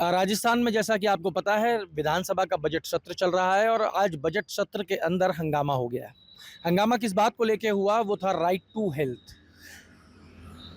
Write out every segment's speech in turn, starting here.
राजस्थान में जैसा कि आपको पता है विधानसभा का बजट सत्र चल रहा है और आज बजट सत्र के अंदर हंगामा हो गया। हंगामा किस बात को लेके हुआ, वो था राइट टू हेल्थ।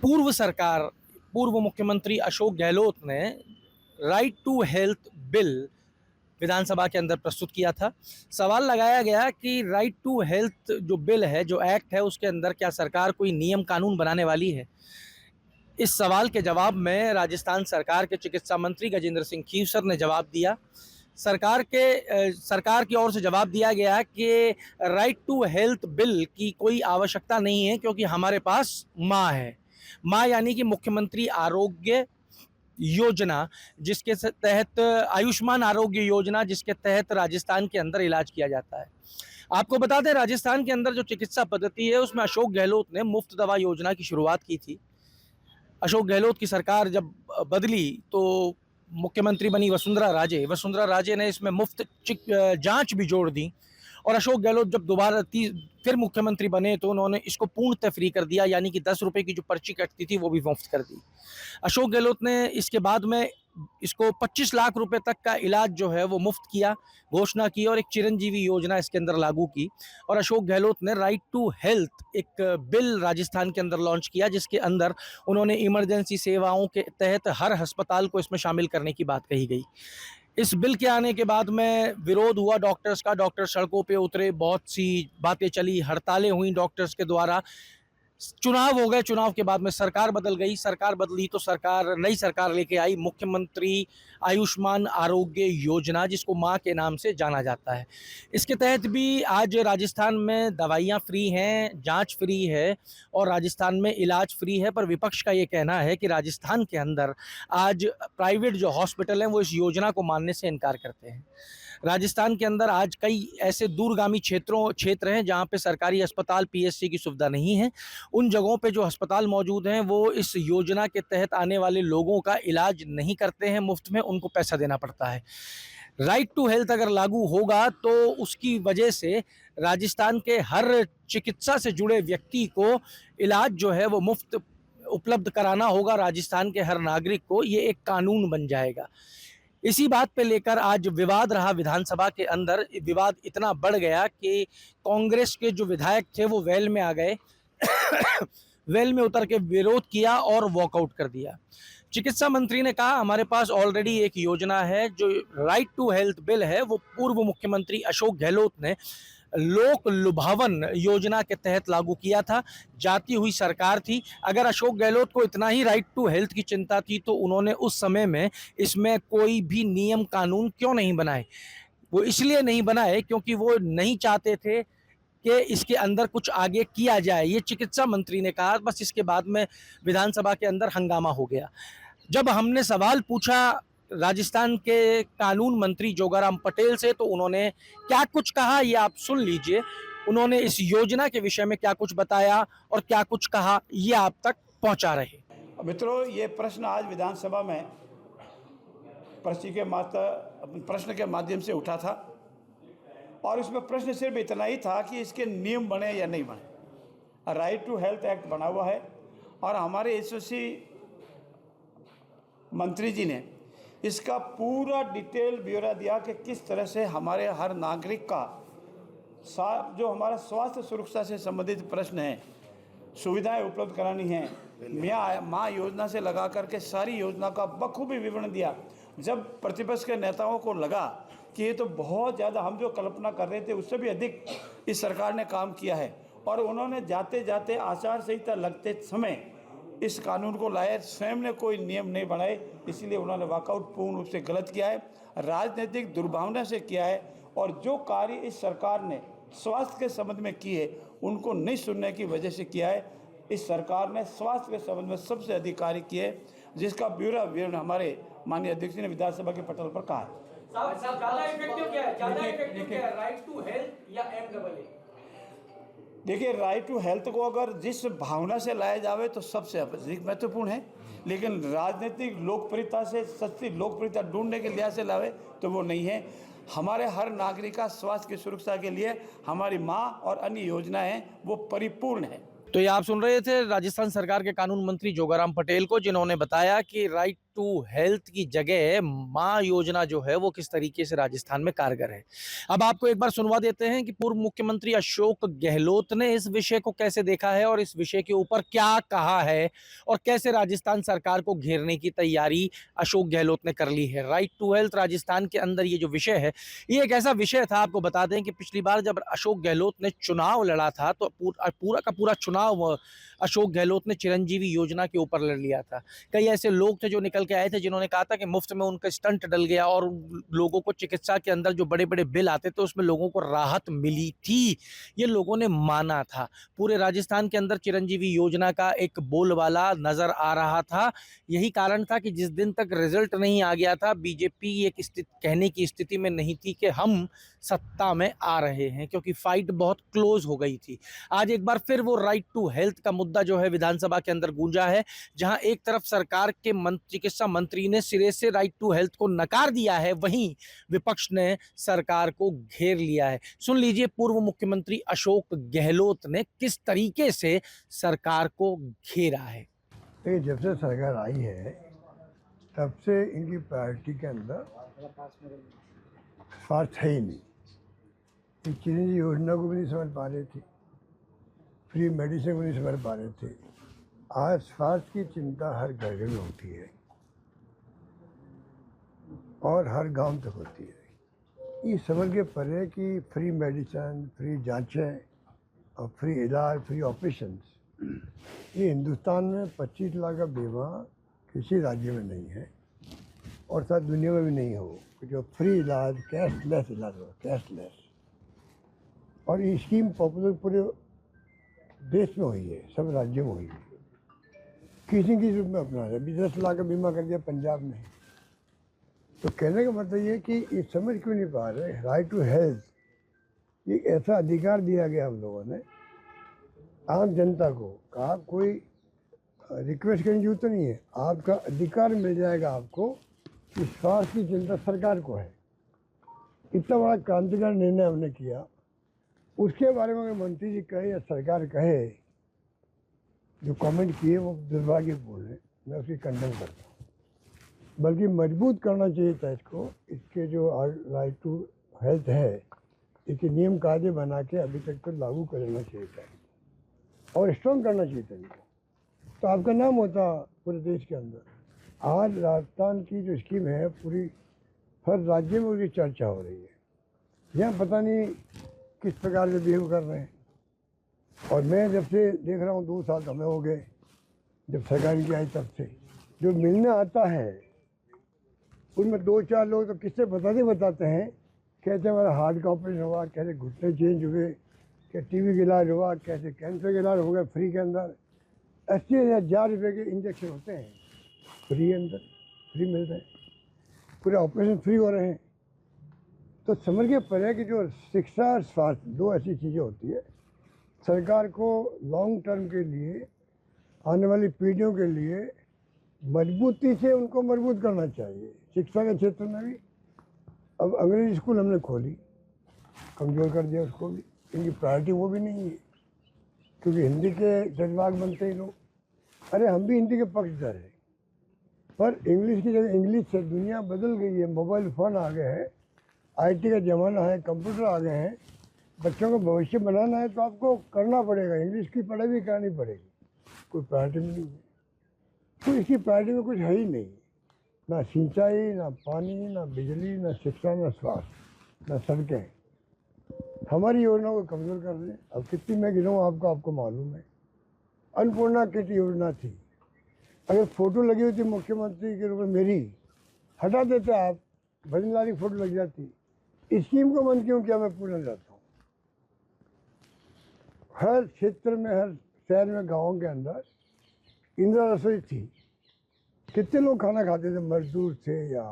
पूर्व सरकार, पूर्व मुख्यमंत्री अशोक गहलोत ने राइट टू हेल्थ बिल विधानसभा के अंदर प्रस्तुत किया था। सवाल लगाया गया कि राइट टू हेल्थ जो बिल है, जो एक्ट है, उसके अंदर क्या सरकार कोई नियम कानून बनाने वाली है। इस सवाल के जवाब में राजस्थान सरकार के चिकित्सा मंत्री गजेंद्र सिंह खीवसर ने जवाब दिया। सरकार की ओर से जवाब दिया गया कि राइट टू हेल्थ बिल की कोई आवश्यकता नहीं है, क्योंकि हमारे पास माँ है। माँ यानी कि मुख्यमंत्री आरोग्य योजना, जिसके तहत आयुष्मान आरोग्य योजना, जिसके तहत राजस्थान के अंदर इलाज किया जाता है। आपको बता दें, राजस्थान के अंदर जो चिकित्सा पद्धति है उसमें अशोक गहलोत ने मुफ्त दवा योजना की शुरुआत की थी। अशोक गहलोत की सरकार जब बदली तो मुख्यमंत्री बनी वसुंधरा राजे ने इसमें मुफ्त जांच भी जोड़ दी। और अशोक गहलोत जब दोबारा फिर मुख्यमंत्री बने तो उन्होंने इसको पूर्णतः फ्री कर दिया, यानी कि 10 रुपए की जो पर्ची कटती थी वो भी मुफ्त कर दी। अशोक गहलोत ने इसके बाद में इसको 25 लाख रुपए तक का इलाज जो है वो मुफ्त किया, घोषणा की, और एक चिरंजीवी योजना इसके अंदर लागू की। और अशोक गहलोत ने राइट टू हेल्थ एक बिल राजस्थान के अंदर लॉन्च किया, जिसके अंदर उन्होंने इमरजेंसी सेवाओं के तहत हर अस्पताल को इसमें शामिल करने की बात कही गई। इस बिल के आने के बाद में विरोध हुआ डॉक्टर्स का, डॉक्टर सड़कों पे उतरे, बहुत सी बातें चली, हड़तालें हुई डॉक्टर्स के द्वारा। चुनाव हो गए, चुनाव के बाद में सरकार बदल गई। सरकार बदली तो नई सरकार लेके आई मुख्यमंत्री आयुष्मान आरोग्य योजना, जिसको माँ के नाम से जाना जाता है। इसके तहत भी आज राजस्थान में दवाइयाँ फ्री हैं, जांच फ्री है और राजस्थान में इलाज फ्री है। पर विपक्ष का ये कहना है कि राजस्थान के अंदर आज प्राइवेट जो हॉस्पिटल हैं वो इस योजना को मानने से इनकार करते हैं। राजस्थान के अंदर आज कई ऐसे दूरगामी क्षेत्र हैं जहाँ पे सरकारी अस्पताल, पीएचसी की सुविधा नहीं है। उन जगहों पे जो अस्पताल मौजूद हैं वो इस योजना के तहत आने वाले लोगों का इलाज नहीं करते हैं मुफ्त में, उनको पैसा देना पड़ता है। राइट टू हेल्थ अगर लागू होगा तो उसकी वजह से राजस्थान के हर चिकित्सा से जुड़े व्यक्ति को इलाज जो है वो मुफ्त उपलब्ध कराना होगा। राजस्थान के हर नागरिक को ये एक कानून बन जाएगा। इसी बात पे लेकर आज विवाद रहा विधानसभा के अंदर। विवाद इतना बढ़ गया कि कांग्रेस के जो विधायक थे वो वेल में आ गए वेल में उतर के विरोध किया और वॉकआउट कर दिया। चिकित्सा मंत्री ने कहा, हमारे पास ऑलरेडी एक योजना है, जो राइट टू हेल्थ बिल है वो पूर्व मुख्यमंत्री अशोक गहलोत ने लोक लुभावन योजना के तहत लागू किया था। जाती हुई सरकार थी। अगर अशोक गहलोत को इतना ही राइट टू हेल्थ की चिंता थी तो उन्होंने उस समय में इसमें कोई भी नियम कानून क्यों नहीं बनाए। वो इसलिए नहीं बनाए क्योंकि वो नहीं चाहते थे कि इसके अंदर कुछ आगे किया जाए, ये चिकित्सा मंत्री ने कहा। बस इसके बाद में विधानसभा के अंदर हंगामा हो गया। जब हमने सवाल पूछा राजस्थान के कानून मंत्री जोगाराम पटेल से तो उन्होंने क्या कुछ कहा, ये आप सुन लीजिए। उन्होंने इस योजना के विषय में क्या कुछ बताया और क्या कुछ कहा, ये आप तक पहुंचा रहे। मित्रों, ये प्रश्न आज विधानसभा में प्रश्न के माध्यम से उठा था और इसमें प्रश्न सिर्फ इतना ही था कि इसके नियम बने या नहीं बने। राइट टू हेल्थ एक्ट बना हुआ है और हमारे यशस्वी मंत्री जी ने इसका पूरा डिटेल ब्यौरा दिया कि किस तरह से हमारे हर नागरिक का जो हमारा स्वास्थ्य सुरक्षा से संबंधित प्रश्न है, सुविधाएं उपलब्ध करानी है। माँ योजना से लगा करके सारी योजना का बखूबी विवरण दिया। जब प्रतिपक्ष के नेताओं को लगा कि ये तो बहुत ज़्यादा, हम जो कल्पना कर रहे थे उससे भी अधिक इस सरकार ने काम किया है, और उन्होंने जाते जाते आचार संहिता लगते समय इस कानून को लाए, स्वयं ने कोई नियम नहीं बनाए, इसलिए उन्होंने वॉकआउट पूर्ण रूप से गलत किया है, राजनीतिक दुर्भावना से किया है। और जो कार्य इस सरकार ने स्वास्थ्य के संबंध में की है उनको नहीं सुनने की वजह से किया है। इस सरकार ने स्वास्थ्य के संबंध में सबसे अधिक कार्य किए, जिसका ब्यौरा विवरण हमारे माननीय अध्यक्ष ने विधानसभा के पटल पर कहा है। ज्यादा इफेक्टिव क्या है, राइट टू हेल्थ या MAA? देखिए, राइट टू हेल्थ को अगर जिस भावना से लाया जावे तो सबसे अधिक महत्वपूर्ण है, लेकिन राजनीतिक लोकप्रियता से सस्ती लोकप्रियता ढूंढने के लिहाज से लावे तो वो नहीं है। हमारे हर नागरिक का स्वास्थ्य की सुरक्षा के लिए हमारी माँ और अन्य योजनाएं वो परिपूर्ण है। तो ये आप सुन रहे थे राजस्थान सरकार के कानून मंत्री जोगाराम पटेल को, जिन्होंने बताया कि राइट टू हेल्थ की जगह माँ योजना जो है वो किस तरीके से राजस्थान में कारगर है। अब आपको एक बार सुनवा देते हैं कि पूर्व मुख्यमंत्री अशोक गहलोत ने इस विषय को कैसे देखा है और इस विषय के ऊपर क्या कहा है और कैसे राजस्थान सरकार को घेरने की तैयारी अशोक गहलोत ने कर ली है। राइट टू हेल्थ राजस्थान के अंदर ये जो विषय है, ये एक ऐसा विषय था, आपको बता दें कि पिछली बार जब अशोक गहलोत ने चुनाव लड़ा था तो पूरा का पूरा चुनाव अशोक गहलोत ने चिरंजीवी योजना के ऊपर लड़ लिया था। कई ऐसे लोग थे जो निकल के आए थे जिन्होंने कहा था कि मुफ्त में उनका स्टंट डल गया और लोगों को चिकित्सा के अंदर जो बड़े बड़े बिल आते थे उसमें लोगों को राहत मिली थी। ये लोगों ने माना था। पूरे राजस्थान के अंदर चिरंजीवी योजना का एक बोलबाला नजर आ रहा था। यही कारण था कि जिस दिन तक रिजल्ट नहीं आ गया था, बीजेपी एक कहने की स्थिति में नहीं थी कि हम सत्ता में आ रहे हैं, क्योंकि फाइट बहुत क्लोज हो गई थी। आज एक बार फिर वो राइट टू हेल्थ का मुद्दा जो है विधानसभा के अंदर गूंजा है, जहां एक तरफ सरकार के चिकित्सा मंत्री ने सिरे से राइट टू हेल्थ को नकार दिया है, वहीं विपक्ष ने सरकार को घेर लिया है। सुन लीजिए पूर्व मुख्यमंत्री अशोक गहलोत ने किस तरीके से सरकार को घेरा है। देखिए, जब से सरकार आई है तब से इनकी प्रायोरिटी के अंदर स्वार्थ है ही नहीं। ये चिरंजीवी योजना को भी नहीं समझ पा रहे थे, फ्री मेडिसिन को नहीं समझ पा रहे थे। आज स्वार्थ की चिंता हर घर में होती है और हर गांव तक होती है। ये समझ के परे कि फ्री मेडिसिन, फ्री जांचें और फ्री इलाज, फ्री ऑपरेशंस, ये हिंदुस्तान में 25 लाख का बीमा किसी राज्य में नहीं है और शायद दुनिया में भी नहीं हो कि जो फ्री इलाज, कैशलेस इलाज हो, कैशलेस। और ये स्कीम पॉपुलर पूरे देश में हुई है, सब राज्यों में हुई है। किसी किसी रूप में अपना है। 10 लाख का बीमा कर दिया पंजाब ने। तो कहने का मतलब ये कि ये समझ क्यों नहीं पा रहे, राइट टू हेल्थ ये ऐसा अधिकार दिया गया हम लोगों ने आम जनता को। कहा कोई रिक्वेस्ट करने की जरूरत नहीं है, आपका अधिकार मिल जाएगा आपको कि स्वास्थ्य की चिंता सरकार को है। इतना बड़ा क्रांतिकारी निर्णय हमने किया, उसके बारे में अगर मंत्री जी कहे या सरकार कहे, जो कमेंट किए वो दुर्भाग्यपूर्ण है, मैं उसकी कंडेम करता हूँ। बल्कि मजबूत करना चाहिए था इसको। इसके जो राइट टू हेल्थ है, इसके नियम कायदे बना के अभी तक तो लागू कर लेना चाहिए था और स्ट्रॉन्ग करना चाहिए था इनको, तो आपका नाम होता पूरे देश के अंदर। आज राजस्थान की जो स्कीम है पूरी हर राज्य में उसकी चर्चा हो रही है। यहाँ पता नहीं किस प्रकार से बिहेव कर रहे हैं। और मैं जब से देख रहा हूँ 2 साल हमें हो गए जब सरकार की आई, तब से जो मिलने आता है उनमें 2-4 लोग तो किससे बताते हैं, कहते हमारा हार्ट का ऑपरेशन हुआ, कैसे घुटने चेंज हुए, क्या टीबी का इलाज हुआ, कैसे कैंसर का इलाज हो गया फ्री के अंदर। 80,000 रुपये के इंजेक्शन होते हैं फ्री अंदर, फ्री मिल रहे हैं, पूरे ऑपरेशन फ्री हो रहे हैं। तो समझ के पड़े कि जो शिक्षा और स्वास्थ्य 2 ऐसी चीज़ें होती है, सरकार को लॉन्ग टर्म के लिए, आने वाली पीढ़ियों के लिए मजबूती से उनको मजबूत करना चाहिए। शिक्षा के क्षेत्र में भी अब अंग्रेजी स्कूल हमने खोली, कमज़ोर कर दिया उसको भी। इनकी प्रायोरिटी वो भी नहीं है, क्योंकि हिंदी के जज्बात बनते ही लोग। अरे हम भी हिंदी के पक्षधर हैं, पर इंग्लिश की जगह इंग्लिश से दुनिया बदल गई है। मोबाइल फ़ोन आ गए हैं, IT का ज़माना है, कंप्यूटर आ गए हैं। बच्चों का भविष्य बनाना है तो आपको करना पड़ेगा, इंग्लिश की पढ़ाई भी करनी पड़ेगी। कोई प्रायोरिटी नहीं है, तो इसकी प्रायोरिटी में कुछ है ही नहीं। ना सिंचाई, ना पानी, ना बिजली, ना शिक्षा, ना स्वास्थ्य, ना सड़कें। हमारी योजना को कमज़ोर कर दें। अब कितनी मैं गिनूँ आपको मालूम है। अन्नपूर्णा किट योजना थी, अगर फ़ोटो लगी हुई थी मुख्यमंत्री के रूप में मेरी, हटा देते आप, भजन लाल की फ़ोटो लग जाती। स्कीम को बंद क्यों किया, मैं पूछना चाहता हूँ। हर क्षेत्र में, हर शहर में, गाँव के अंदर इंदिरा रसोई थी। कितने लोग खाना खाते थे, मजदूर थे या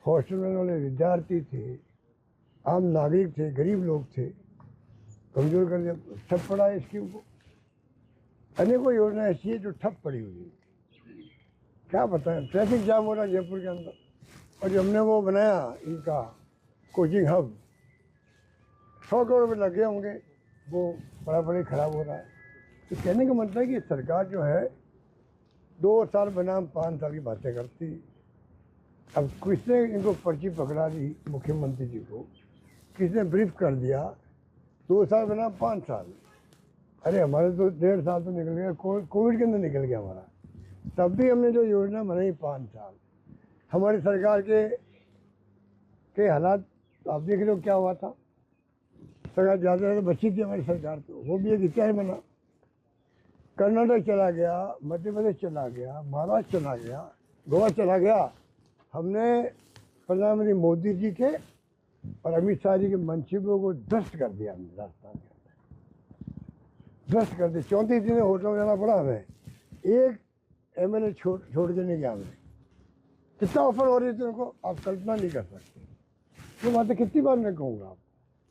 हॉस्टल में वाले विद्यार्थी थे, आम नागरिक थे, गरीब लोग थे। कमज़ोर कर दिया, ठप पड़ा है स्कीम को। अनेकों योजना ऐसी है जो ठप पड़ी हुई है। क्या बताएं, ट्रैफिक जाम हो रहा है जयपुर के अंदर, और जो हमने वो बनाया इनका कोचिंग हब, 100 करोड़ रुपये लगे होंगे, वो बड़ा ख़राब हो रहा है। तो कहने का मतलब है कि सरकार जो है 2 साल बनाम 5 साल की बातें करती। अब किसने इनको पर्ची पकड़ा दी मुख्यमंत्री जी को, किसने ब्रीफ कर दिया 2 साल बना 5 साल। अरे हमारे तो 1.5 साल तो निकल गया, कोविड के अंदर निकल गया हमारा, तब भी हमने जो योजना बनाई 5 साल। हमारी सरकार के हालात आप देख रहे हो क्या हुआ था। सरकार ज़्यादा ज़्यादा बची थी हमारी सरकार, तो वो भी एक इतिहास बना। कर्नाटक चला गया, मध्य प्रदेश चला गया, महाराष्ट्र चला गया, गोवा चला गया। हमने प्रधानमंत्री मोदी जी के और अमित शाह जी के मंसूबों को ध्वस्त कर दिया। हमने राजस्थान के अंदर ध्वस्त कर दिया। 34 दिन होटल में जाना पड़ा हमें, एक MLA छोड़ के नहीं गया हमें। कितना ऑफर हो रही थी उनको, आप कल्पना नहीं कर सकते। ये बातें कितनी बार मैं कहूँगा आप।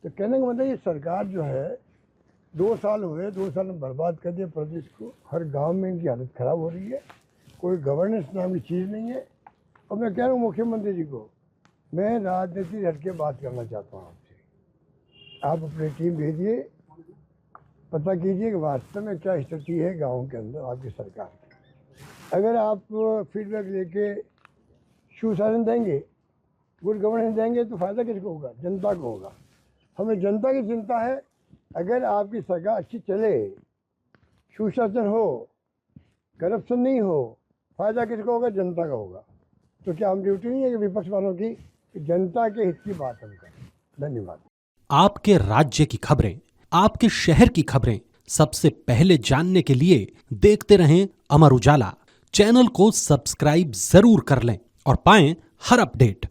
तो कहने का मतलब ये सरकार जो है 2 साल हुए, 2 साल में बर्बाद कर दिया प्रदेश को। हर गांव में इनकी हालत खराब हो रही है, कोई गवर्नेंस नाम की चीज़ नहीं है। और मैं कह रहा हूँ मुख्यमंत्री जी को, मैं राजनीति हट के बात करना चाहता हूँ आपसे। आप अपनी टीम भेजिए, पता कीजिए कि वास्तव में क्या स्थिति है गाँव के अंदर आपकी सरकार की। अगर आप फीडबैक लेके सुशासन देंगे, गुड गवर्नेंस देंगे, तो फ़ायदा किसको होगा? जनता को होगा। हमें जनता की चिंता है। अगर आपकी सरकार अच्छी चले, सुशासन हो, करप्शन नहीं हो, फ़ायदा किसको होगा? जनता का होगा। तो क्या हम ड्यूटी नहीं है कि विपक्ष वालों की कि जनता के हित की बात हम करें? धन्यवाद। आपके राज्य की खबरें, आपके शहर की खबरें सबसे पहले जानने के लिए देखते रहें अमर उजाला। चैनल को सब्सक्राइब जरूर कर लें और पाएं हर अपडेट।